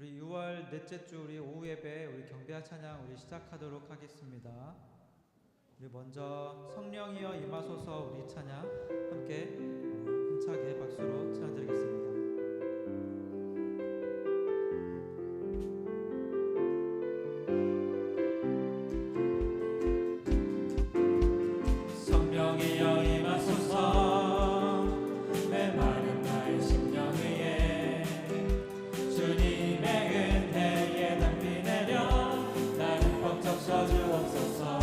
우리 6월 넷째 주 우리 오후 예배 우리 경배와 찬양 우리 시작하도록 하겠습니다. 우리 먼저 성령이여 임하소서 우리 찬양 함께 힘차게 박수로 찬양드리겠습니다. 성령이여 임하소서 메마른 나의 심령 위에 주님의 은혜에 담비 내려 나를 꽉 적셔 주옵소서.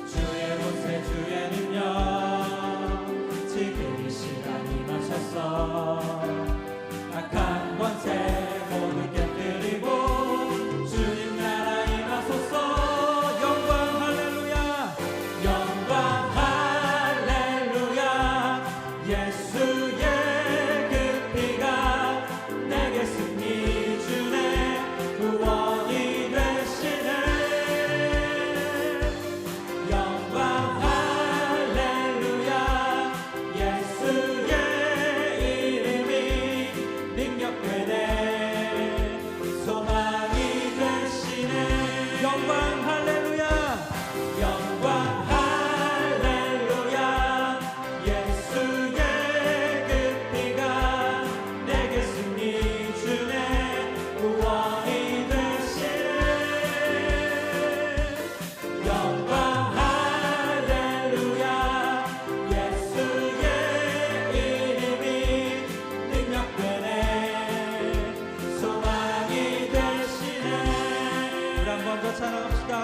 주의 권세 주의 능력 지금 이 시간 임하셔서 악한 권세 모두 깨뜨리고 주님 나라 임하소서.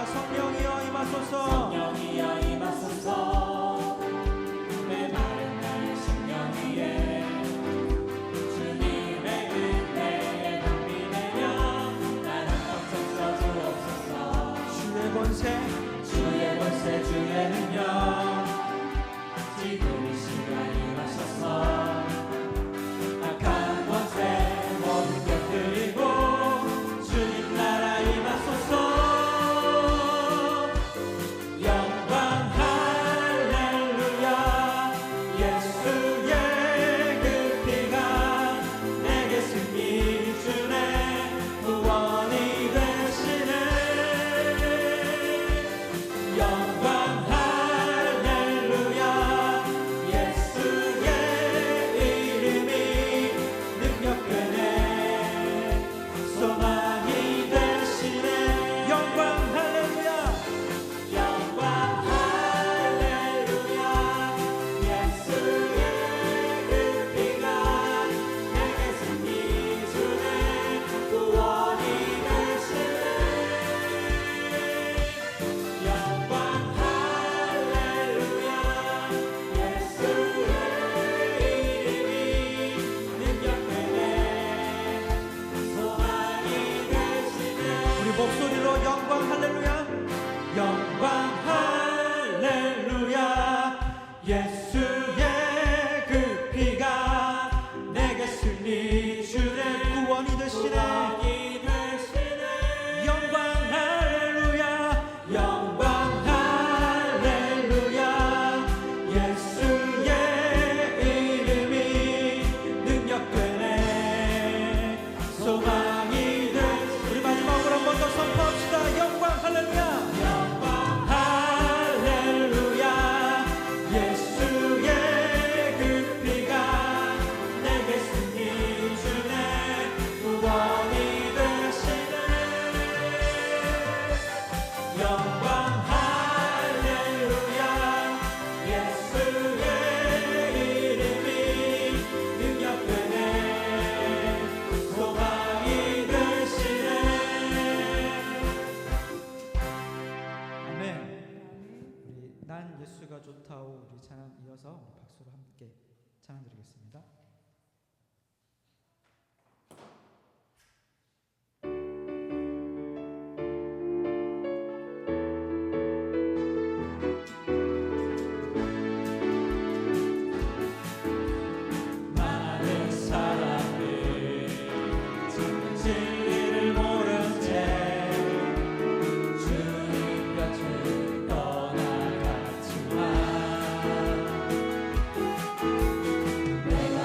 성령이여 임하소서. 성령이여 임하소서 메마른 나의 심령 위에 주님의 은혜에 담비 내려 나를 꽉 적셔 주옵소서. 주의 권세 주의 능력 지금 이 시간 임하셔서 악한 권세 모두 깨뜨리고 주님 나라 임하소서. 목소리로 영광 할렐루야. 영광 할렐루야. 예수의 그 피가 내게 승리 주네. 구원이 되시네. 영광 할렐루야. 영광 할렐루야. 예수의 이름이 능력되네. 소망이 되. 우리 마지막으로 한 번 더 선포합시다. 영광 할렐루야. 영광 할렐루야. 예수의 그 피가 내게 승리 주네. 구원이 되시네. 영광 할렐루야. 예수의 이름이 능력되네. 소망이 되시네. 아멘. 우리 난 예수가 좋다오 우리 찬양 이어서 우리 박수로 함께 찬양드리겠습니다. 많은 사람들 진리를 모른 채 주님 곁을 떠나갔지만 내가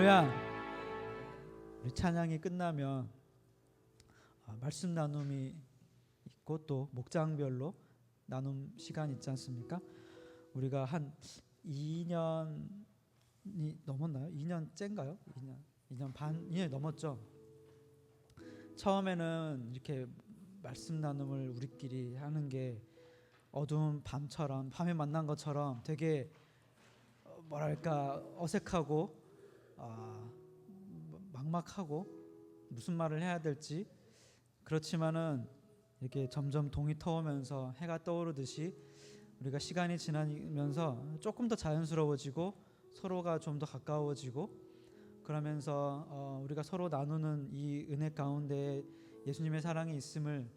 할렐루야. 우리 찬양이 끝나면 말씀 나눔이 있고 또 목장별로 나눔 시간이 있지 않습니까? 우리가 한 2년이 넘었나요? 2년째인가요? 2년 반, 2년이 넘었죠. 처음에는 이렇게 말씀 나눔을 우리끼리 하는 게 어두운 밤처럼, 밤에 만난 것처럼 되게 뭐랄까 어색하고 막막하고 무슨 말을 해야 될지, 그렇지만은 이렇게 점점 동이 터오면서 해가 떠오르듯이 우리가 시간이 지나면서 조금 더 자연스러워지고 서로가 좀 더 가까워지고, 그러면서 우리가 서로 나누는 이 은혜 가운데 예수님의 사랑이 있음을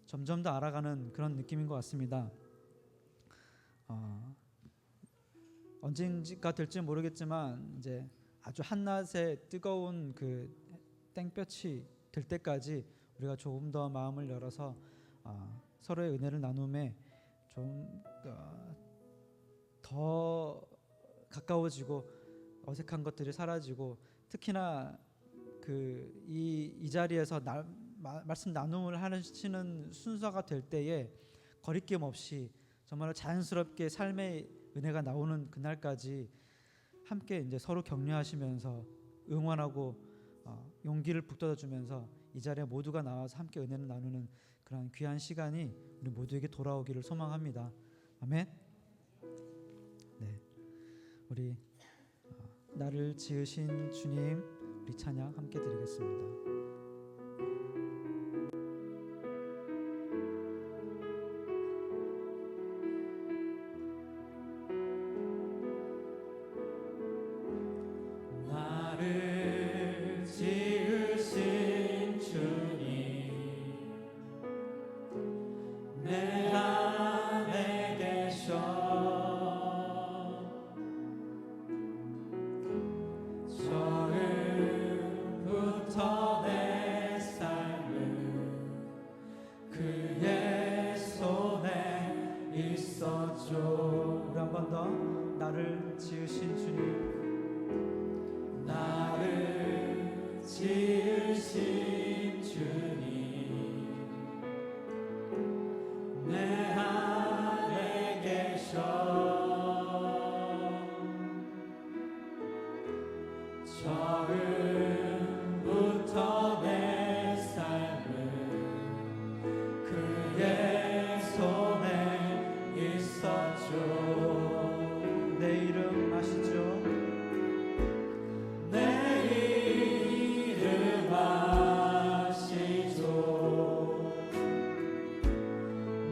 점점 더 알아가는 그런 느낌인 것 같습니다. 언젠가 될지 모르겠지만 이제 아주 한낮에 뜨거운 그 땡볕이 될 때까지 우리가 조금 더 마음을 열어서 서로의 은혜를 나눔에 좀 더 가까워지고 어색한 것들이 사라지고, 특히나 이 자리에서 말씀 나눔을 하시는 순서가 될 때에 거리낌 없이 정말 자연스럽게 삶의 은혜가 나오는 그날까지 함께 이제 서로 격려하시면서 응원하고 용기를 북돋아주면서 이 자리에 모두가 나와서 함께 은혜를 나누는 그런 귀한 시간이 우리 모두에게 돌아오기를 소망합니다. 아멘. 네, 우리 나를 지으신 주님, 우리 찬양 함께 드리겠습니다. 나를 지으신 주님, 나를 지으신 주님, 내 안에 계셔. 처음부터 내 삶은 그의 손에 있었죠. 내 이름 아시죠? 내 이름 아시죠?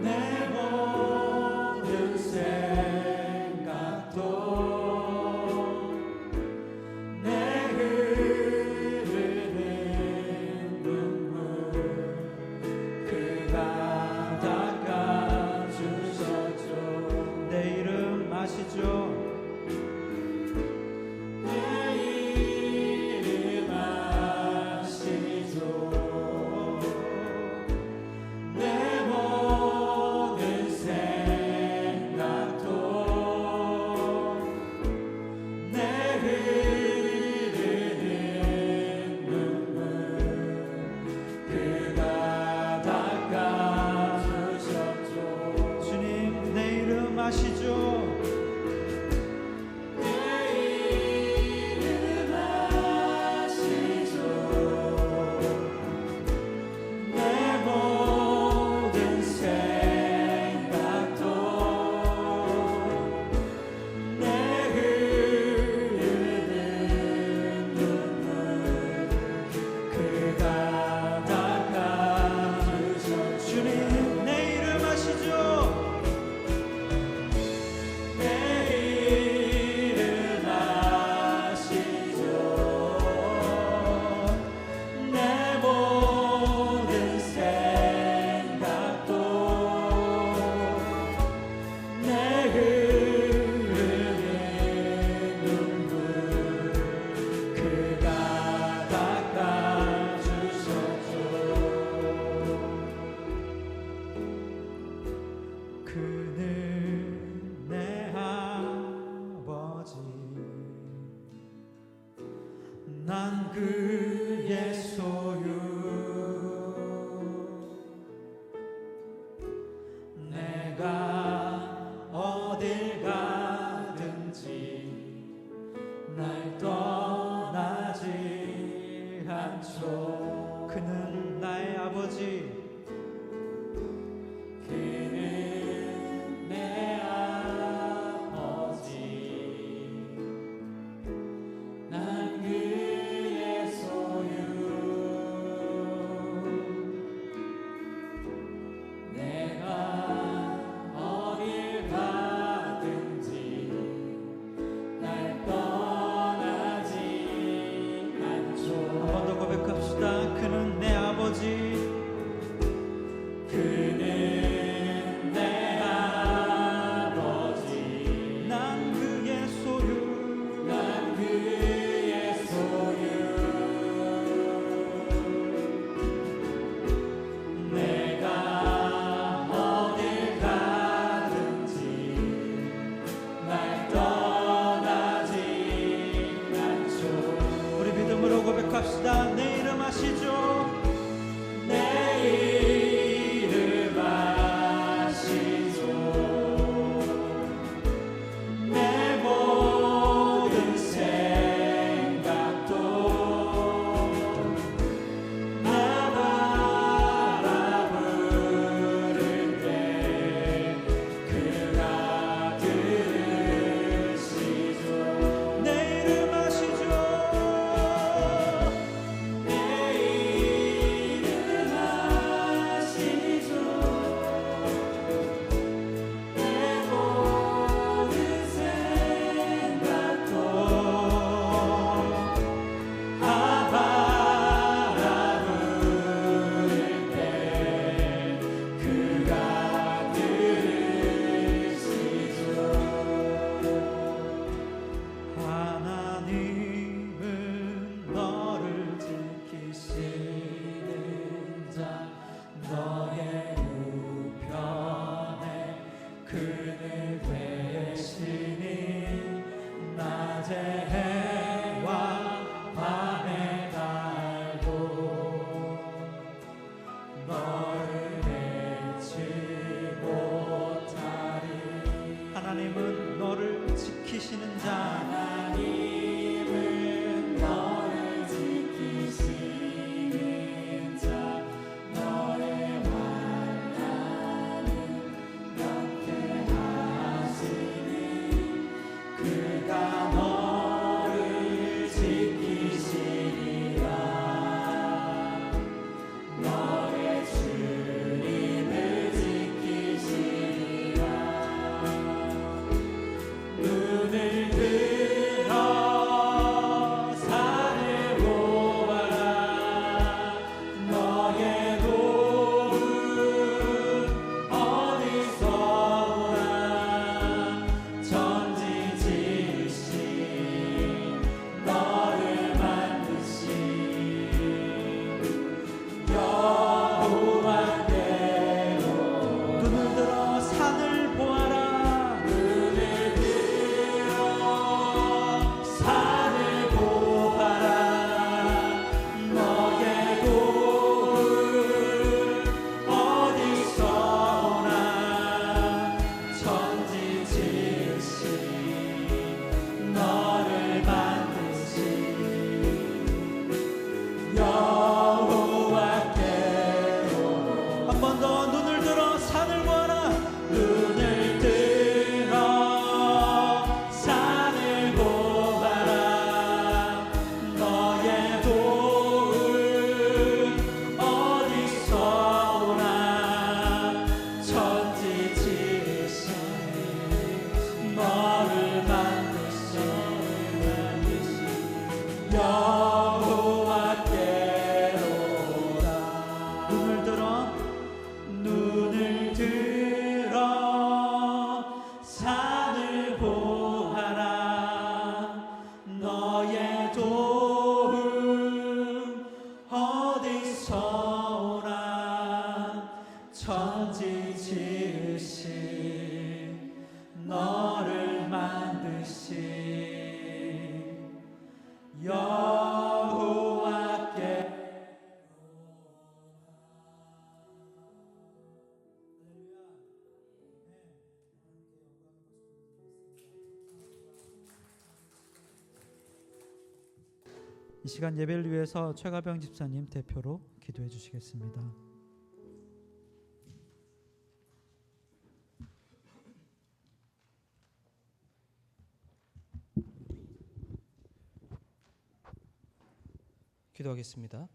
내 모든 생각도 내 흐르는 눈물 그가 닦아주셨죠. 내 이름 아시죠? 주님, 내 이름 아시죠? 난 그의 소유 내가 어딜 가든지 날 떠나지 않죠. 그는 나의 아버지 그는 내 아버지 난 그의 소유 내가 어딜 가든지 날 떠나지 않죠. 한 번 더 고백합시다. 그는 내 아버지 그는 내 아버지 난 그의 소유 난 그의 소유 내가 어딜 가든지 날 떠나지 않죠. 우리 믿음으로 고백합시다. 내 이름 아시죠? 내 이름 아시죠. 내 모든 생각도 나 바라부를 때 그가 들으시죠. 내 이름 아시죠? 내 이름 아시죠. 내 모든 생각도 다 바라부를 때 그가 들으시죠. 하나님은 너를 지키시는 자 너의 우편에 그늘 되시니 낮에 해와 밤에 달도 너를 해치 못하리. 하나님은 너를 지키시는 자 하나님은 너를 지키시는 자 너의 환난을 면케하시니 그가 너를 이 시간 예배를 위해서 최가병 집사님 대표로 기도해 주시겠습니다. 기도하겠습니다.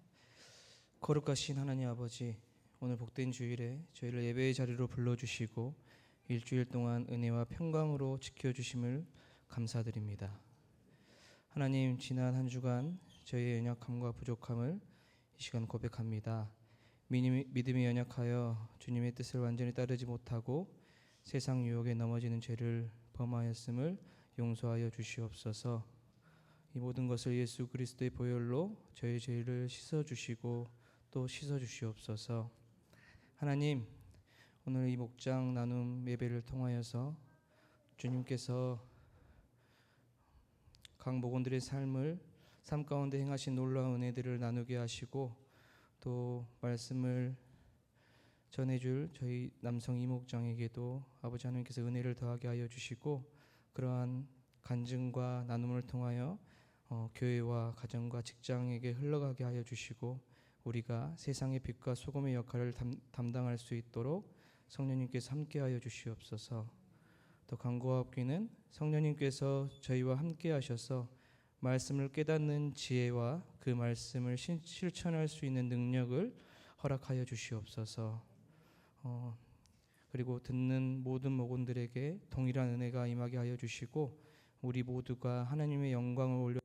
거룩하신 하나님 아버지, 오늘 복된 주일에 저희를 예배의 자리로 불러주시고 일주일 동안 은혜와 평강으로 지켜주심을 감사드립니다. 하나님, 지난 한 주간 저희의 연약함과 부족함을 이 시간 고백합니다. 믿음이 연약하여 주님의 뜻을 완전히 따르지 못하고 세상 유혹에 넘어지는 죄를 범하였음을 용서하여 주시옵소서. 이 모든 것을 예수 그리스도의 보혈로 저희 죄를 씻어주시고 또 씻어주시옵소서. 하나님, 오늘 이 목장 나눔 예배를 통하여서 주님께서 각 목원들의 삶 가운데 행하신 놀라운 은혜들을 나누게 하시고 또 말씀을 전해줄 저희 남성 이목장에게도 아버지 하나님께서 은혜를 더하게 하여 주시고 그러한 간증과 나눔을 통하여 교회와 가정과 직장에게 흘러가게 하여 주시고 우리가 세상의 빛과 소금의 역할을 담당할 수 있도록 성령님께서 함께하여 주시옵소서. 또 간구와 없기는 성령님께서 저희와 함께하셔서 말씀을 깨닫는 지혜와 그 말씀을 실천할 수 있는 능력을 허락하여 주시옵소서. 그리고 듣는 모든 목원들에게 동일한 은혜가 임하게 하여 주시고 우리 모두가 하나님의 영광을 올려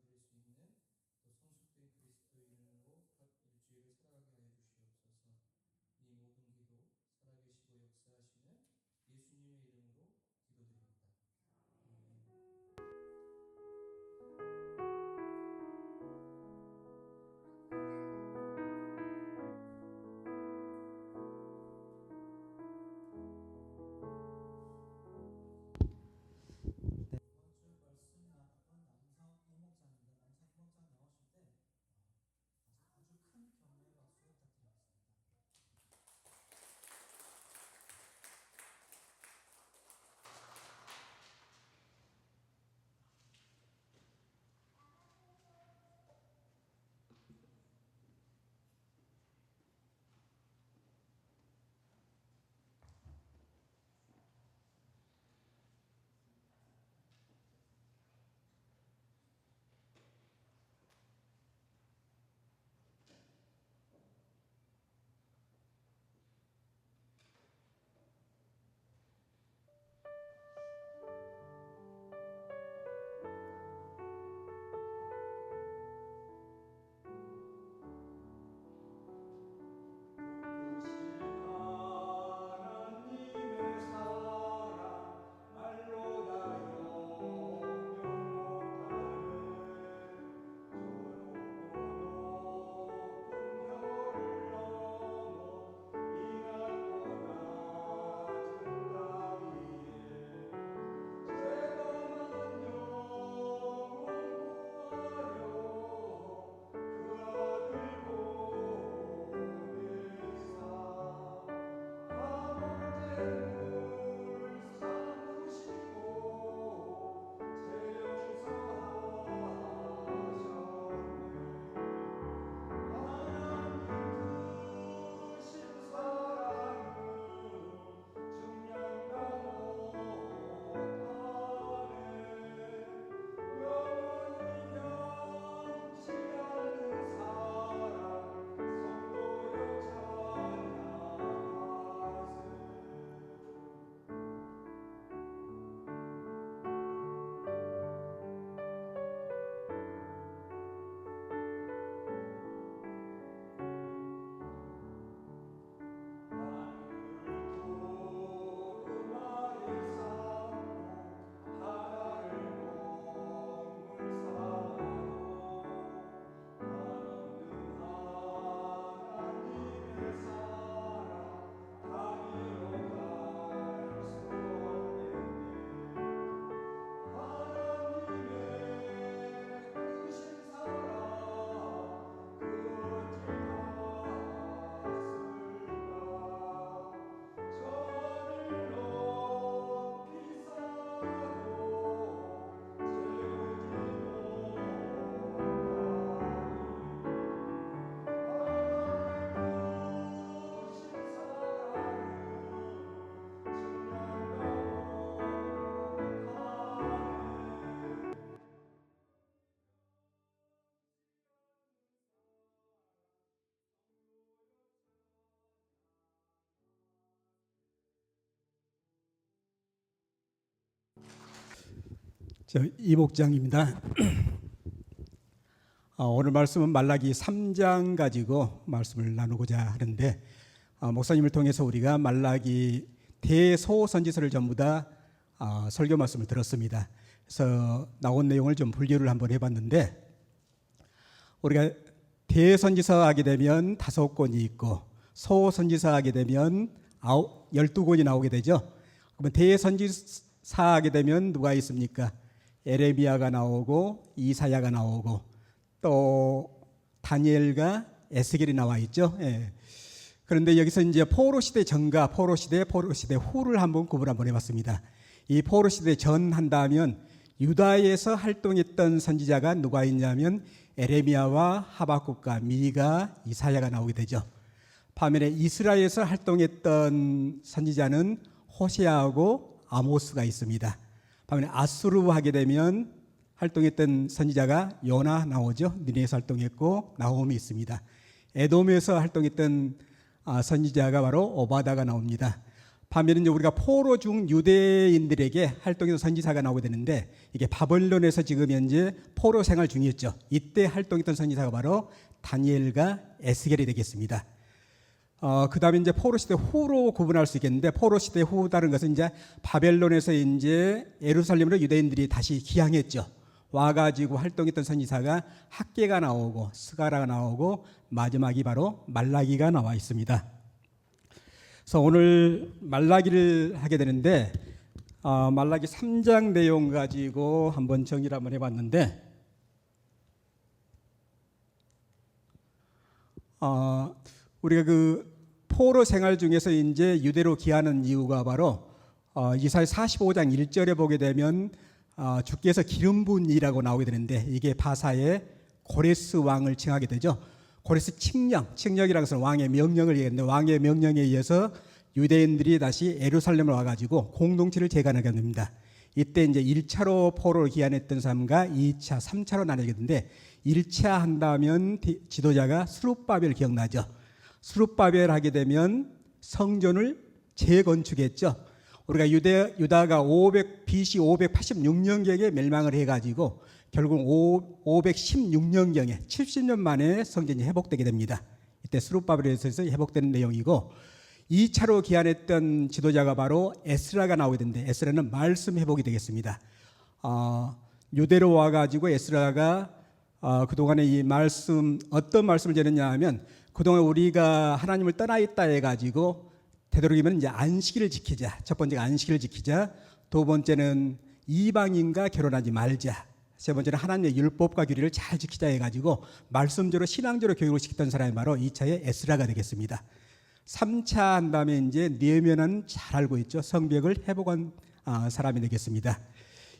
저 이목장입니다. 오늘 말씀은 말라기 3장 가지고 말씀을 나누고자 하는데, 목사님을 통해서 우리가 말라기 대소선지서를 전부 다 설교 말씀을 들었습니다. 그래서 나온 내용을 좀 분류를 한번 해봤는데, 우리가 대선지서 하게 되면 5권이 있고 소선지서 하게 되면 12권이 나오게 되죠. 그러면 대선지서 하게 되면 누가 있습니까? 에레미야가 나오고 이사야가 나오고 또 다니엘과 에스겔이 나와 있죠. 예. 그런데 여기서 이제 포로 시대 전과 포로 시대 후를 한번 구분 한번 해봤습니다. 이 포로 시대 전 한다면 유다에서 활동했던 선지자가 누가 있냐면 에레미야와 하박국과 미가, 이사야가 나오게 되죠. 반면에 이스라엘에서 활동했던 선지자는 호세아하고 아모스가 있습니다. 반면에 아수르 하게 되면 활동했던 선지자가 요나 나오죠. 니네에서 활동했고 나홈이 있습니다. 에돔에서 활동했던 선지자가 바로 오바다가 나옵니다. 반면에 이제 우리가 포로 중 유대인들에게 활동했던 선지자가 나오게 되는데, 이게 바벨론에서 지금 현재 포로 생활 중이었죠. 이때 활동했던 선지자가 바로 다니엘과 에스겔이 되겠습니다. 그 다음에 이제 포로 시대 후로 구분할 수 있겠는데, 포로 시대 후다는 것은 이제 바벨론에서 이제 예루살렘으로 유대인들이 다시 귀향했죠. 와가지고 활동했던 선지자가 학개가 나오고 스가라가 나오고 마지막이 바로 말라기가 나와 있습니다. 그래서 오늘 말라기를 하게 되는데, 말라기 3장 내용 가지고 한번 정리를 한번 해봤는데, 우리가 그 포로 생활 중에서 이제 유대로 귀하는 이유가 바로 이사야 45장 1절에 보게 되면 주께서 기름 부은 이라고 나오게 되는데, 이게 바사의 고레스 왕을 칭하게 되죠. 고레스 칙령이라는 것은 왕의 명령을 얘기하는데, 왕의 명령에 의해서 유대인들이 다시 예루살렘을 와가지고 공동체를 재건하게 됩니다. 이때 이제 1차로 포로를 귀환했던 사람과 2차, 3차로 나뉘게 되는데, 1차 한다면 지도자가 스룹바벨 기억나죠? 스룹바벨 하게 되면 성전을 재건축했죠. 우리가 유다가 BC 586년경에 멸망을 해가지고 결국 516년경에 70년 만에 성전이 회복되게 됩니다. 이때 스룹바벨에서 회복되는 내용이고, 2차로 귀환했던 지도자가 바로 에스라가 나오게 되는데, 에스라는 말씀 회복이 되겠습니다. 유대로 와가지고 에스라가 그동안에 이 말씀, 어떤 말씀을 전했냐 하면, 그동안 우리가 하나님을 떠나 있다 해가지고 되도록이면 이제 안식일을 지키자. 첫 번째가 안식일을 지키자. 두 번째는 이방인과 결혼하지 말자. 세 번째는 하나님의 율법과 규례를 잘 지키자 해가지고 말씀적으로 신앙적으로 교육을 시켰던 사람이 바로 2차의 에스라가 되겠습니다. 3차 한 다음에 이제 느헤미야는 잘 알고 있죠. 성벽을 회복한 사람이 되겠습니다.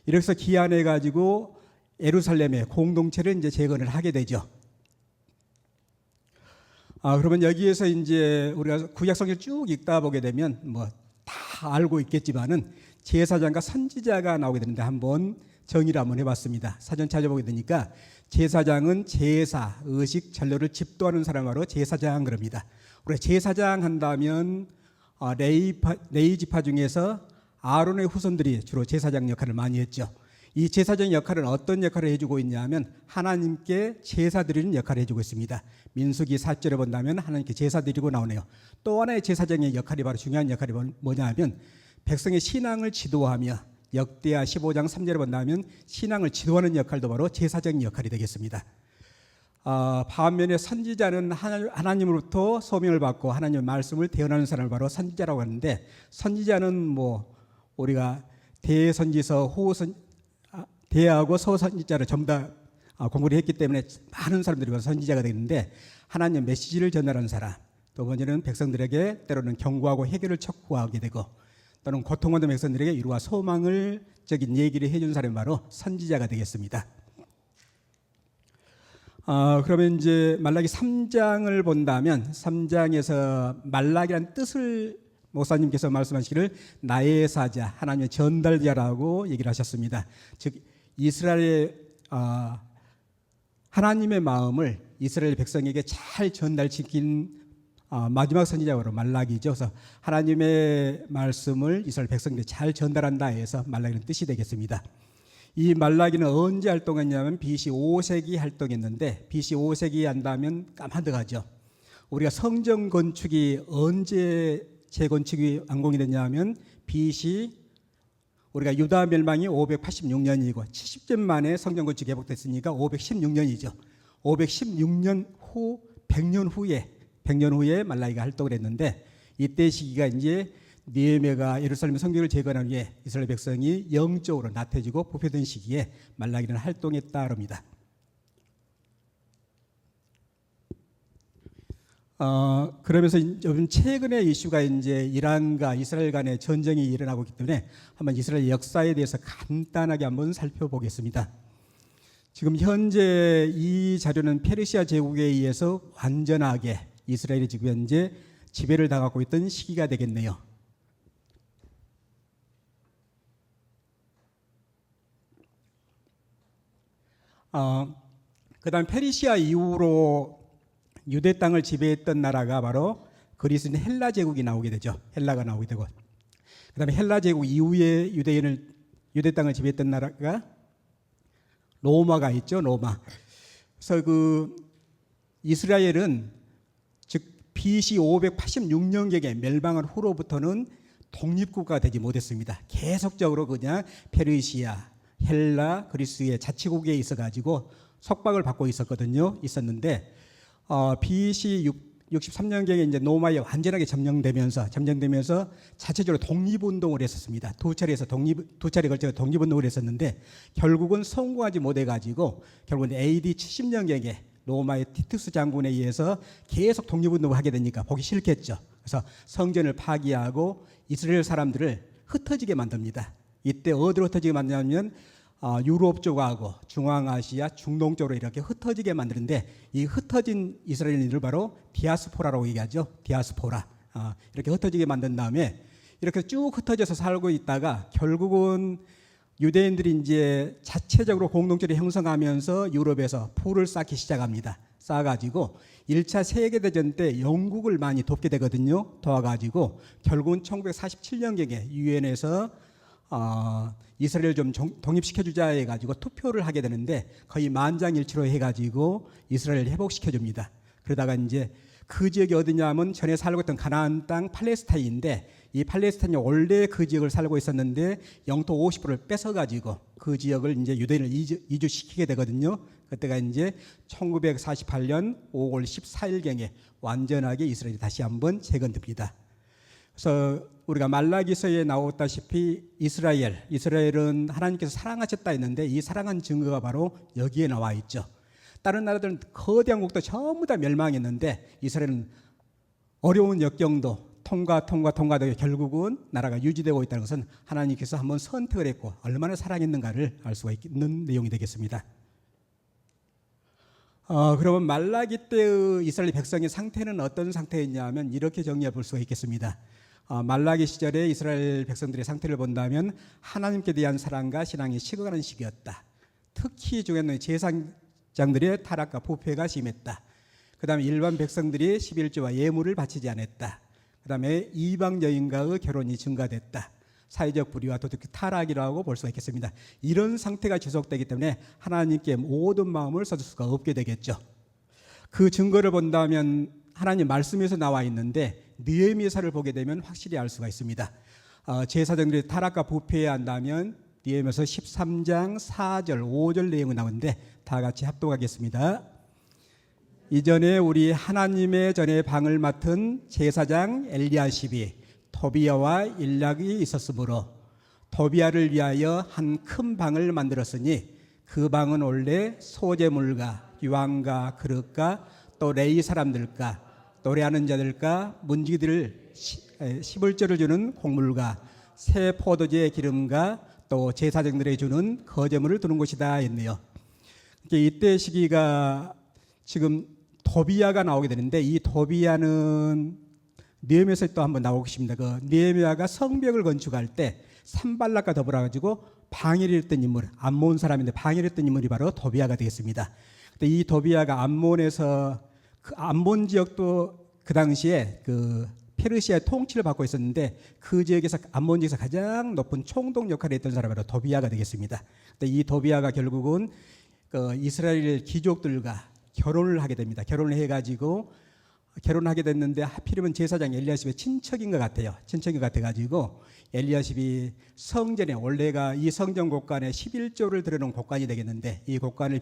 이렇게 해서 기한해가지고 예루살렘의 공동체를 이제 재건을 하게 되죠. 그러면 여기에서 이제 우리가 구약성경을 쭉 읽다 보게 되면 뭐 다 알고 있겠지만은 제사장과 선지자가 나오게 되는데, 한번 정의를 한번 해봤습니다. 사전 찾아보게 되니까 제사장은 제사, 의식, 전례를 집도하는 사람으로 제사장 그럽니다. 우리가 제사장 한다면 레위 지파 중에서 아론의 후손들이 주로 제사장 역할을 많이 했죠. 이 제사장 역할은 어떤 역할을 해주고 있냐면 하나님께 제사 드리는 역할을 해주고 있습니다. 민수기 4절에 본다면 하나님께 제사 드리고 나오네요. 또 하나의 제사장의 역할이 바로 중요한 역할이 뭐냐 하면 백성의 신앙을 지도하며, 역대하 15장 3절에 본다면 신앙을 지도하는 역할도 바로 제사장의 역할이 되겠습니다. 반면에 선지자는 하나님으로부터 소명을 받고 하나님의 말씀을 대언하는 사람을 바로 선지자라고 하는데, 선지자는 뭐 우리가 대선지서, 대하고 소선지자를 전부 다 공부를 했기 때문에 많은 사람들이 선지자가 되는데, 하나님의 메시지를 전달하는 사람, 두 번째는 백성들에게 때로는 경고하고 해결을 촉구하게 되고, 또는 고통받는 백성들에게 위로와 소망을 적인 얘기를 해준 사람이 바로 선지자가 되겠습니다. 그러면 이제 말라기 3장을 본다면 3장에서 말라기란 뜻을 목사님께서 말씀하시기를 나의 사자, 하나님의 전달자라고 얘기를 하셨습니다. 즉 이스라엘의 하나님의 마음을 이스라엘 백성에게 잘 전달시킨 마지막 선지자로 말라기죠. 그래서 하나님의 말씀을 이스라엘 백성들이 잘 전달한다 해서 말라기는 뜻이 되겠습니다. 이 말라기는 언제 활동했냐면 BC 5세기 활동했는데 BC 5세기 한다면 까마득하죠. 우리가 성전 건축이 언제 재건축이 완공이 됐냐면 BC 우리가 유다 멸망이 586년이고 70년 만에 성전 건축이 회복됐으니까 516년이죠. 516년 후 100년 후에 말라기가 활동을 했는데 이때 시기가 이제 느헤미야가 예루살렘 성벽을 재건한 후에 이스라엘 백성이 영적으로 나태해지고 부패된 시기에 말라기는 활동했다 합니다. 그러면서 요즘 최근의 이슈가 이제 이란과 이스라엘 간의 전쟁이 일어나고 있기 때문에 한번 이스라엘 역사에 대해서 간단하게 한번 살펴보겠습니다. 지금 현재 이 자료는 페르시아 제국에 의해서 완전하게 이스라엘이 지금 현재 지배를 당하고 있던 시기가 되겠네요. 그다음 페르시아 이후로 유대 땅을 지배했던 나라가 바로 그리스인 헬라 제국이 나오게 되죠. 헬라가 나오게 되고, 그다음에 헬라 제국 이후에 유대 땅을 지배했던 나라가 로마가 있죠. 로마. 그래서 그 이스라엘은 즉 BC 586년경에 멸망한 후로부터는 독립국가가 되지 못했습니다. 계속적으로 그냥 페르시아, 헬라, 그리스의 자치국에 있어가지고 속박을 받고 있었는데 BC 63년경에 이제 로마에 완전하게 점령되면서 자체적으로 독립운동을 했었습니다. 두 차례 걸쳐 독립운동을 했었는데 결국은 성공하지 못해가지고 결국은 AD 70년경에 로마의 티투스 장군에 의해서 계속 독립운동을 하게 되니까 보기 싫겠죠. 그래서 성전을 파기하고 이스라엘 사람들을 흩어지게 만듭니다. 이때 어디로 흩어지게 만드냐면 유럽 쪽하고 중앙아시아, 중동 쪽으로 이렇게 흩어지게 만드는데 이 흩어진 이스라엘인들을 바로 디아스포라라고 얘기하죠. 디아스포라. 이렇게 흩어지게 만든 다음에 이렇게 쭉 흩어져서 살고 있다가 결국은 유대인들이 이제 자체적으로 공동체를 형성하면서 유럽에서 풀을 쌓기 시작합니다. 쌓아가지고 1차 세계대전 때 영국을 많이 돕게 되거든요. 도와가지고 결국은 1947년경에 유엔에서 이스라엘 좀 독립시켜주자 해가지고 투표를 하게 되는데 거의 만장일치로 해가지고 이스라엘을 회복시켜줍니다. 그러다가 이제 그 지역이 어디냐면 전에 살고 있던 가나안 땅 팔레스타인인데 이 팔레스타인이 원래 그 지역을 살고 있었는데 영토 50%를 뺏어가지고 그 지역을 이제 유대인을 이주시키게 되거든요. 그때가 이제 1948년 5월 14일경에 완전하게 이스라엘이 다시 한번 재건됩니다. 그래서 우리가 말라기서에 나왔다시피 이스라엘은 하나님께서 사랑하셨다 했는데 이 사랑한 증거가 바로 여기에 나와 있죠. 다른 나라들은 거대한 국도 전부 다 멸망했는데 이스라엘은 어려운 역경도 통과되고 결국은 나라가 유지되고 있다는 것은 하나님께서 한번 선택을 했고 얼마나 사랑했는가를 알 수가 있는 내용이 되겠습니다. 그러면 말라기 때의 이스라엘 백성의 상태는 어떤 상태였냐면 이렇게 정리해 볼 수가 있겠습니다. 말라기 시절에 이스라엘 백성들의 상태를 본다면 하나님께 대한 사랑과 신앙이 식어가는 시기였다. 특히 중요한 제사장들의 타락과 부패가 심했다. 그 다음에 일반 백성들이 11조와 예물을 바치지 않았다. 그 다음에 이방 여인과의 결혼이 증가됐다. 사회적 불의와 도덕적 타락이라고 볼 수가 있겠습니다. 이런 상태가 지속되기 때문에 하나님께 모든 마음을 쏟을 수가 없게 되겠죠. 그 증거를 본다면 하나님 말씀에서 나와 있는데 느헤미야서를 보게 되면 확실히 알 수가 있습니다. 제사장들이 타락과 부패해야 한다면 느헤미야서 13장 4절 5절 내용이 나오는데 다 같이 합독하겠습니다. 이전에 우리 하나님의 전에 방을 맡은 제사장 엘리야십이 토비야와 일락이 있었으므로 토비야를 위하여 한 큰 방을 만들었으니 그 방은 원래 소재물과 유황과 그릇과 또 레위 사람들과 노래하는 자들과 문지기들을 11조를 주는 곡물과 새 포도주의 기름과 또 제사장들에 주는 거제물을 두는 곳이다 했네요. 이때 시기가 지금 토비야가 나오게 되는데 이 토비야는 느헤미야서에 또 한번 나오고 싶습니다. 그 느헤미야가 성벽을 건축할 때 산발락과 더불어 가지고 방해를 했던 인물, 암몬 사람인데 방해를 했던 인물이 바로 토비야가 되겠습니다. 근데 이 토비야가 암몬에서 그 암몬 지역도 그 당시에 그 페르시아의 통치를 받고 있었는데 그 지역에서 암몬 지역에서 가장 높은 총독 역할을 했던 사람이 바로 도비아가 되겠습니다. 근데 이 도비아가 결국은 그 이스라엘 귀족들과 결혼을 하게 됩니다. 결혼을 해가지고 결혼하게 됐는데 하필이면 제사장 엘리야십의 친척인 것 같아요. 친척인 것 같아가지고 엘리야십이 성전에 원래가 이 성전 곳간에 11조를 들여놓은 곳간이 되겠는데 이 곳간을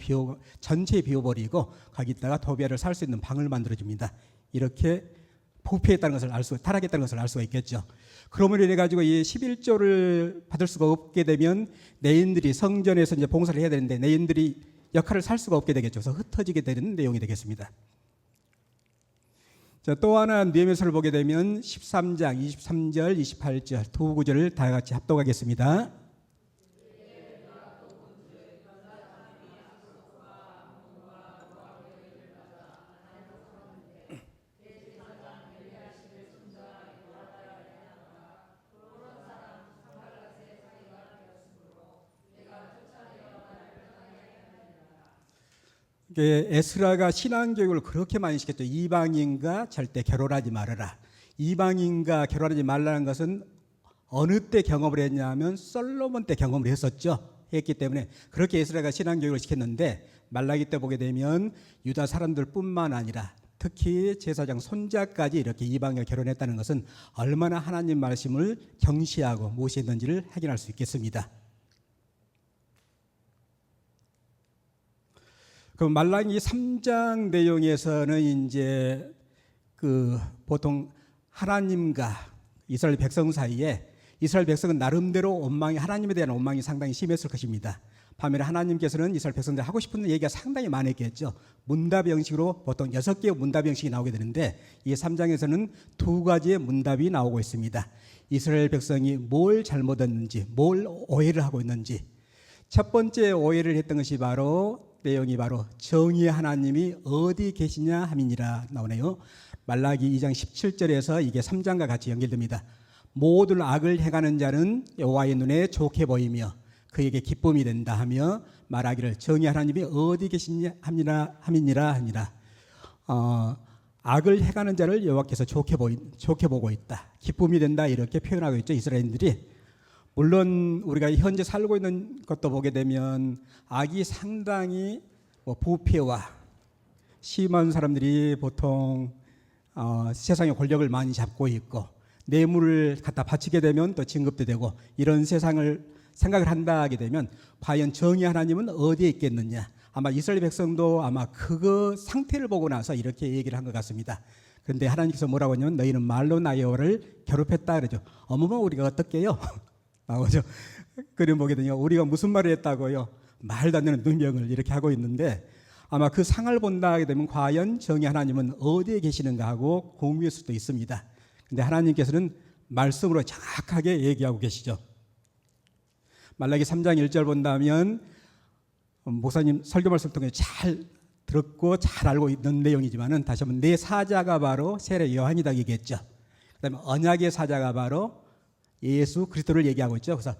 전체 비워버리고 거기다가 도비아를 살 수 있는 방을 만들어줍니다. 이렇게 부패했다는 것을 타락했다는 것을 알 수가 있겠죠. 그러므로 인해 가지고 이 11조를 받을 수가 없게 되면 내인들이 성전에서 이제 봉사를 해야 되는데 내인들이 역할을 살 수가 없게 되겠죠. 그래서 흩어지게 되는 내용이 되겠습니다. 자, 또 하나 느헤미야서를 보게 되면 13장 23절 28절 두 구절을 다 같이 합독하겠습니다. 에스라가 신앙교육을 그렇게 많이 시켰죠. 이방인과 절대 결혼하지 말아라. 이방인과 결혼하지 말라는 것은 어느 때 경험을 했냐면 솔로몬 때 경험을 했기 때문에 그렇게 에스라가 신앙교육을 시켰는데 말라기 때 보게 되면 유다 사람들뿐만 아니라 특히 제사장 손자까지 이렇게 이방인과 결혼했다는 것은 얼마나 하나님 말씀을 경시하고 무시했는지를 확인할 수 있겠습니다. 그 말라기 3장 내용에서는 이제 그 보통 하나님과 이스라엘 백성 사이에 이스라엘 백성은 나름대로 하나님에 대한 원망이 상당히 심했을 것입니다. 반면에 하나님께서는 이스라엘 백성들 하고 싶은 얘기가 상당히 많았겠죠. 문답 형식으로 보통 6개의 문답 형식이 나오게 되는데 이 3장에서는 2가지의 문답이 나오고 있습니다. 이스라엘 백성이 뭘 잘못했는지, 뭘 오해를 하고 있는지. 첫 번째 오해를 했던 것이 내용이 바로 정의의 하나님이 어디 계시냐 함이니라 나오네요. 말라기 2장 17절에서 이게 3장과 같이 연결됩니다. 모든 악을 행하는 자는 여호와의 눈에 좋게 보이며 그에게 기쁨이 된다 하며 말하기를 정의의 하나님이 어디 계시냐 함이니라 하니라. 악을 행하는 자를 여호와께서 좋게 보고 있다. 기쁨이 된다 이렇게 표현하고 있죠. 이스라엘인들이. 물론 우리가 현재 살고 있는 것도 보게 되면 악이 상당히 부패와 심한 사람들이 보통 세상의 권력을 많이 잡고 있고 뇌물을 갖다 바치게 되면 또 진급도 되고 이런 세상을 생각을 한다 하게 되면 과연 정의 하나님은 어디에 있겠느냐. 아마 이스라엘 백성도 아마 그 상태를 보고 나서 이렇게 얘기를 한 것 같습니다. 그런데 하나님께서 뭐라고 하냐면 너희는 말로 나의 여호와를 괴롭혔다 그러죠. 어머머 우리가 어떻게요? 나오죠. 그림 보게 되면 우리가 무슨 말을 했다고요? 말도 안 되는 누명을 이렇게 하고 있는데 아마 그 상을 본다 하게 되면 과연 정의 하나님은 어디에 계시는가 하고 공유할 수도 있습니다. 근데 하나님께서는 말씀으로 정확하게 얘기하고 계시죠. 말라기 3장 1절 본다면 목사님 설교 말씀 통해 잘 들었고 잘 알고 있는 내용이지만은 다시 한번 내 사자가 바로 세례 요한이다 얘기했죠. 그다음에 언약의 사자가 바로 예수 그리스도를 얘기하고 있죠. 그래서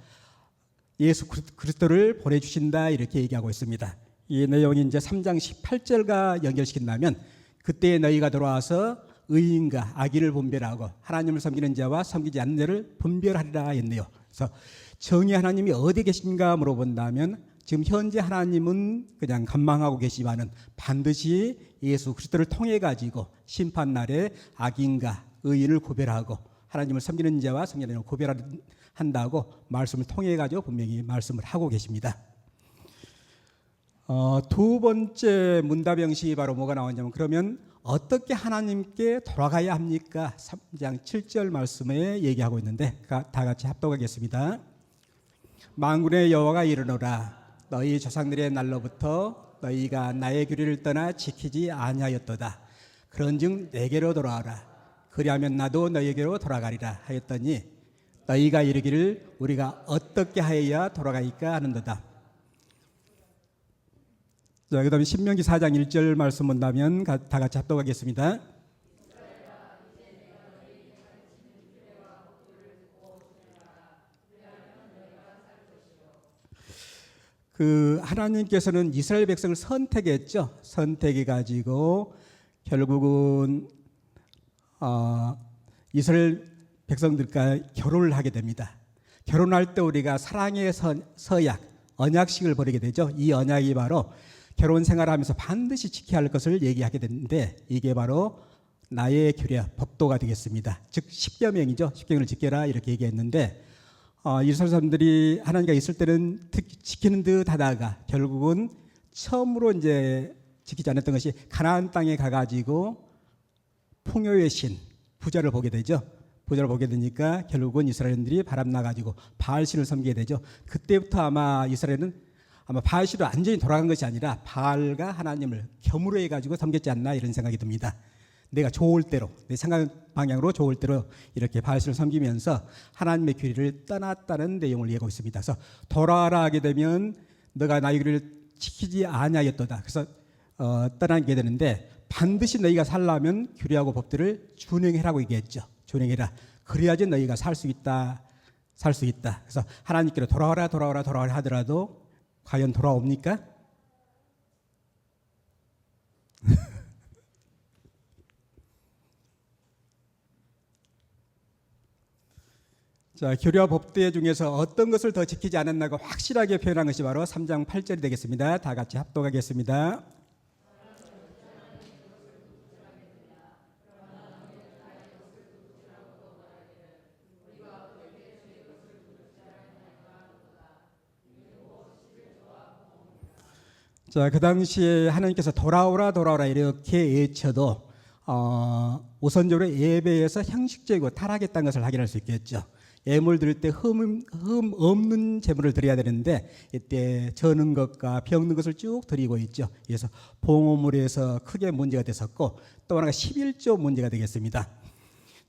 예수 그리스도를 보내주신다 이렇게 얘기하고 있습니다. 이 내용이 이제 3장 18절과 연결시킨다면 그때 너희가 돌아와서 의인과 악인을 분별하고 하나님을 섬기는 자와 섬기지 않는 자를 분별하리라 했네요. 그래서 정의 하나님이 어디 계신가 물어본다면 지금 현재 하나님은 그냥 간망하고 계시지만은 반드시 예수 그리스도를 통해 가지고 심판 날에 악인과 의인을 구별하고 하나님을 섬기는 자와 섬기는 자를 구별한다고 말씀을 통해 가지고 분명히 말씀을 하고 계십니다. 두 번째 문답 형식이 바로 뭐가 나오냐면 그러면 어떻게 하나님께 돌아가야 합니까? 3장 7절 말씀에 얘기하고 있는데 다 같이 합독하겠습니다. 만군의 여호와가 이르노라 너희 조상들의 날로부터 너희가 나의 규례를 떠나 지키지 아니하였도다. 그런즉 내게로 돌아와라. 그리하면 나도 너희에게로 돌아가리라 하였더니 너희가 이르기를 우리가 어떻게 하여야 돌아가니까 하는도다. 자, 그다음에 신명기 4장 1절 말씀 본다면 다 같이 합독하겠습니다. 그 하나님께서는 이스라엘 백성을 선택해 가지고 결국은 이스라엘 백성들과 결혼을 하게 됩니다. 결혼할 때 우리가 사랑의 서약, 언약식을 벌이게 되죠. 이 언약이 바로 결혼 생활하면서 반드시 지켜야 할 것을 얘기하게 되는데 이게 바로 나의 규례, 법도가 되겠습니다. 즉 십계명이죠. 십계명을 지켜라 이렇게 얘기했는데 이스라엘 사람들이 하나님과 있을 때는 지키는 듯 하다가 결국은 처음으로 이제 지키지 않았던 것이 가나안 땅에 가가지고 풍요의 신, 부자를 보게 되죠. 부자를 보게 되니까 결국은 이스라엘인들이 바람나가지고 바알신을 섬기게 되죠. 그때부터 아마 이스라엘은 바알신으로 완전히 돌아간 것이 아니라 바알과 하나님을 겸으로 해가지고 섬겼지 않나 이런 생각이 듭니다. 내가 좋을 대로, 내 생각 방향으로 좋을 대로 이렇게 바알신을 섬기면서 하나님의 규례를 떠났다는 내용을 얘기하고 있습니다. 그래서 돌아와라 하게 되면 너가 나의 규례를 지키지 아니하였도다. 그래서 떠나게 되는데 반드시 너희가 살려면 규례하고 법들을 준행해라고 얘기했죠. 준행해라. 그래야지 너희가 살 수 있다. 살 수 있다. 그래서 하나님께로 돌아와라 하더라도 과연 돌아옵니까? 자, 규례와 법대 중에서 어떤 것을 더 지키지 않았나가 확실하게 표현한 것이 바로 3장 8절이 되겠습니다. 다 같이 합독하겠습니다. 자, 그 당시에 하나님께서 돌아오라 이렇게 외쳐도 우선적으로 예배에서 형식적이고 타락했다는 것을 확인할 수 있겠죠. 예물 드릴 때 흠 없는 제물을 드려야 되는데 이때 저는 것과 병든 것을 쭉 드리고 있죠. 그래서 봉헌물에서 크게 문제가 됐었고 또 하나가 11조 문제가 되겠습니다.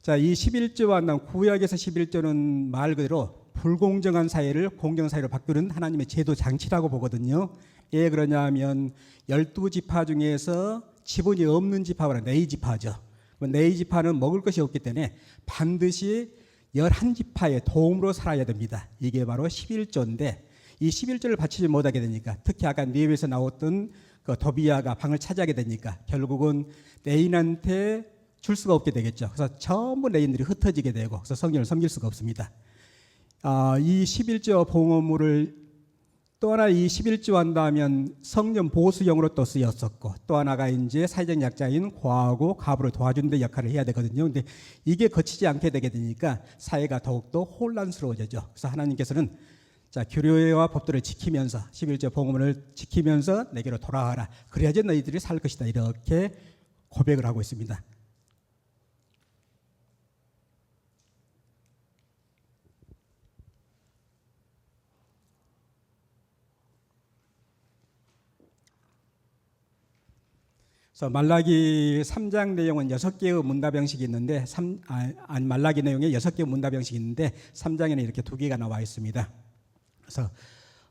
자, 이 11조와 구약에서 11조는 말 그대로 불공정한 사회를 공정한 사회로 바꾸는 하나님의 제도 장치라고 보거든요. 왜 그러냐면 12지파 중에서 지분이 없는 지파가 네지파죠. 네지파는 먹을 것이 없기 때문에 반드시 11지파의 도움으로 살아야 됩니다. 이게 바로 11조인데 이 11조를 바치지 못하게 되니까 특히 아까 니에에서 나왔던 그 도비아가 방을 차지하게 되니까 결국은 레인한테 줄 수가 없게 되겠죠. 그래서 전부 레인들이 흩어지게 되고 그래서 성전을 섬길 수가 없습니다. 이 11조 봉헌물을 또 하나 이 11조 한다면 성전 보수용으로 또 쓰였었고 또 하나가 이제 사회적 약자인 고아하고 가부를 도와주는 데 역할을 해야 되거든요. 근데 이게 거치지 않게 되게 되니까 사회가 더욱더 혼란스러워지죠. 그래서 하나님께서는 자, 규례와 법도를 지키면서 11조 봉헌물을 지키면서 내게로 돌아와라. 그래야지 너희들이 살 것이다. 이렇게 고백을 하고 있습니다. 그래서 말라기 3장 내용은 6개의 문답 형식이 있는데 말라기 내용에 6개의 문답 형식이 있는데 3장에는 이렇게 2개가 나와 있습니다. 그래서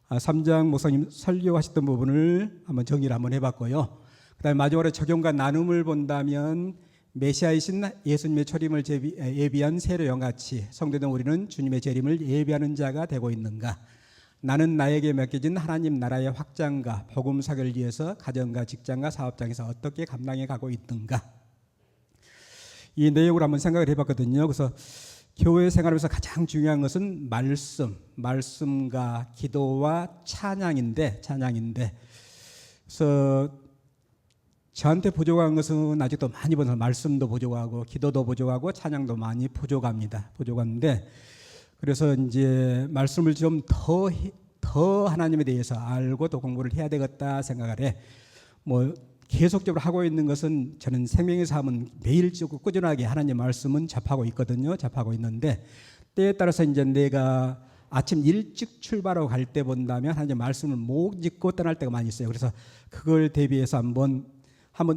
3장 목사님 설교하셨던 부분을 한번 정리를 한번 해봤고요. 그다음에 마지막으로 적용과 나눔을 본다면 메시아이신 예수님의 초림을 예비한 세례 영같이 성도된 우리는 주님의 재림을 예비하는 자가 되고 있는가? 나는 나에게 맡겨진 하나님 나라의 확장과 복음 사교를 위해서 가정과 직장과 사업장에서 어떻게 감당해 가고 있는가? 이 내용을 한번 생각을 해봤거든요. 그래서 교회 생활에서 가장 중요한 것은 말씀과 기도와 찬양인데 그래서 저한테 부족한 것은 아직도 많이 보는 말씀도 부족하고 기도도 부족하고 찬양도 많이 부족한데 그래서 이제 말씀을 좀 더 하나님에 대해서 알고 또 공부를 해야 되겠다 생각을 해. 뭐 계속적으로 하고 있는 것은 저는 생명의 삶은 매일 꾸준하게 하나님 말씀은 접하고 있거든요. 접하고 있는데 때에 따라서 이제 내가 아침 일찍 출발하고 갈 때 본다면 하나님 말씀을 못 짓고 떠날 때가 많이 있어요. 그래서 그걸 대비해서 한번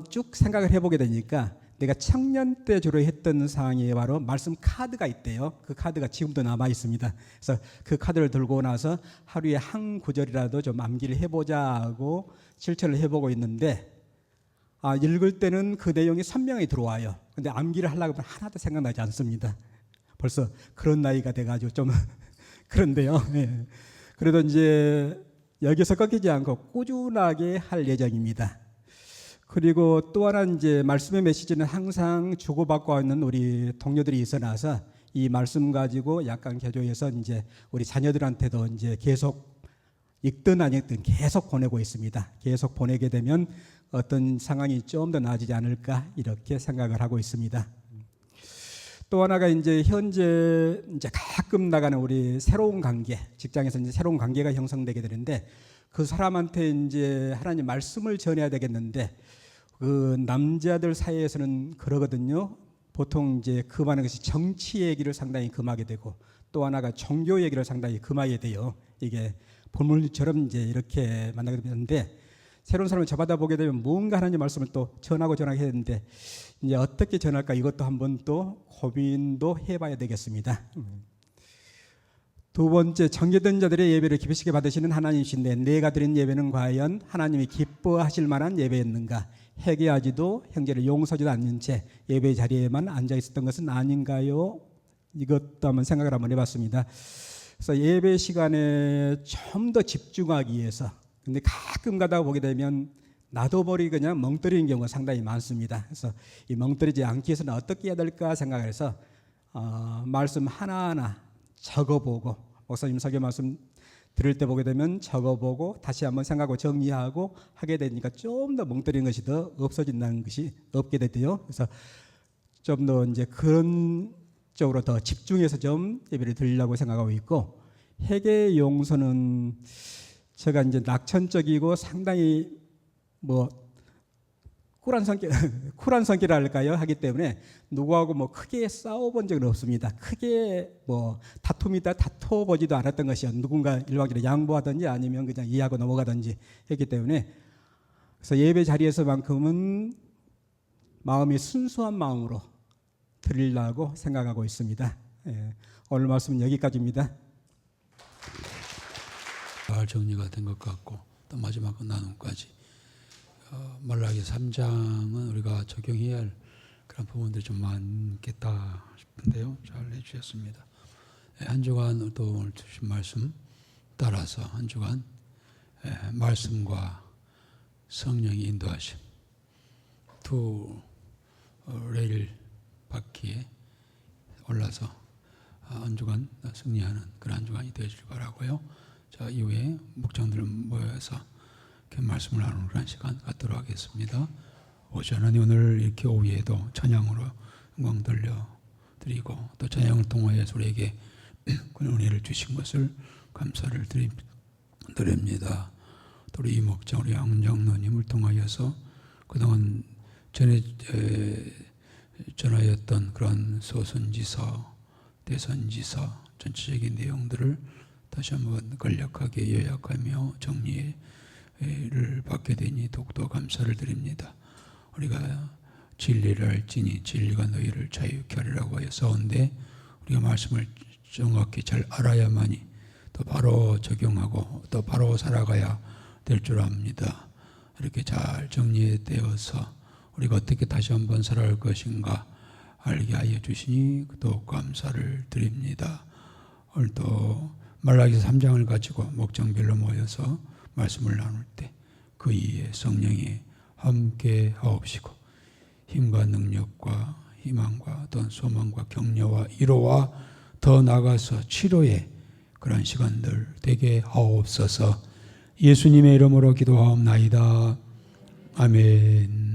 쭉 생각을 해보게 되니까 내가 청년 때 주로 했던 상황이 바로 말씀 카드가 있대요. 그 카드가 지금도 남아 있습니다. 그래서 그 카드를 들고 나서 하루에 한 구절이라도 좀 암기를 해보자 하고 실천을 해보고 있는데 읽을 때는 그 내용이 선명히 들어와요. 근데 암기를 하려고 하면 하나도 생각나지 않습니다. 벌써 그런 나이가 돼가지고 좀 그런데요. 네. 그래도 이제 여기서 꺾이지 않고 꾸준하게 할 예정입니다. 그리고 또 하나 이제 말씀의 메시지는 항상 주고받고 있는 우리 동료들이 있어나서 이 말씀 가지고 약간 개조해서 이제 우리 자녀들한테도 이제 계속 읽든 안 읽든 계속 보내고 있습니다. 계속 보내게 되면 어떤 상황이 좀 더 나아지지 않을까 이렇게 생각을 하고 있습니다. 또 하나가 이제 현재 이제 가끔 나가는 우리 새로운 관계, 직장에서 이제 새로운 관계가 형성되게 되는데 그 사람한테 이제 하나님 말씀을 전해야 되겠는데 그 남자들 사이에서는 그러거든요. 보통 이제 금하는 것이 정치 얘기를 상당히 금하게 되고 또 하나가 종교 얘기를 상당히 금하게 돼요. 이게 보물처럼 이제 이렇게 만나게 되는데 새로운 사람을 접하다 보게 되면 뭔가 하나님 말씀을 또 전하게 해야 되는데 이제 어떻게 전할까 이것도 한번 또 고민도 해봐야 되겠습니다. 두 번째, 정죄된 자들의 예배를 기쁘시게 받으시는 하나님이신데 내가 드린 예배는 과연 하나님이 기뻐하실 만한 예배였는가? 회개하지도 형제를 용서하지도 않는 채 예배 자리에만 앉아 있었던 것은 아닌가요? 이것도 한번 생각을 한번 해봤습니다. 그래서 예배 시간에 좀 더 집중하기 위해서 근데 가끔 가다가 보게 되면 나도 모르게 그냥 멍 때리는 경우가 상당히 많습니다. 그래서 이 멍 때리지 않기 위해서는 어떻게 해야 될까 생각을 해서 말씀 하나하나 적어보고 목사님 설교 말씀 들을 때 보게 되면 적어보고 다시 한번 생각하고 정리하고 하게 되니까 좀 더 멍 때리는 것이 더 없어진다는 것이 없게 되대요. 그래서 좀 더 이제 그런 쪽으로 더 집중해서 좀 예배를 드리려고 생각하고 있고 회개 용서는 제가 이제 낙천적이고 상당히 뭐 쿨한 성격이랄까요 하기 때문에 누구하고 뭐 크게 싸워본 적은 없습니다. 크게 뭐 다퉈보지도 않았던 것이요. 누군가 일방적으로 양보하든지 아니면 그냥 이해하고 넘어가든지 했기 때문에 그래서 예배 자리에서만큼은 마음이 순수한 마음으로 드리려고 생각하고 있습니다. 예, 오늘 말씀은 여기까지입니다. 잘 정리가 된 것 같고 또 마지막 나눔까지 말라기 3장은 우리가 적용해야 할 그런 부분들이 좀 많겠다 싶은데요. 잘 해주셨습니다. 한 주간 또 오늘 주신 말씀 따라서 한 주간 말씀과 성령의 인도하심 두 레일 바퀴에 올라서 한 주간 승리하는 그런 한 주간이 되어주길 바라고요. 자, 이후에 목장들 모여서 이렇게 말씀을 나누는 그런 시간 갖도록 하겠습니다. 오전에 오늘 이렇게 오후에도 찬양으로 영광 돌려드리고 또 찬양을 통하여서 우리에게 그런 은혜를 주신 것을 감사를 드립니다. 또 우리 이목장 우리 양장로님을 통하여서 그동안 전하였던 그런 소선지서, 대선지서 전체적인 내용들을 다시 한번 간략하게 요약하며 정리를 받게 되니 더욱더 감사를 드립니다. 우리가 진리를 알지니 진리가 너희를 자유케 하리라고 하여 써온데 우리가 말씀을 정확히 잘 알아야만이 또 바로 적용하고 또 바로 살아가야 될 줄 압니다. 이렇게 잘 정리되어서 우리가 어떻게 다시 한번 살아갈 것인가 알게 하여 주시니 더욱 감사를 드립니다. 오늘도 말라기 3장을 가지고 목장별로 모여서 말씀을 나눌 때 그 이에 성령이 함께 하옵시고 힘과 능력과 희망과 어떤 소망과 격려와 위로와 더 나아가서 치료의 그런 시간들 되게 하옵소서. 예수님의 이름으로 기도하옵나이다. 아멘.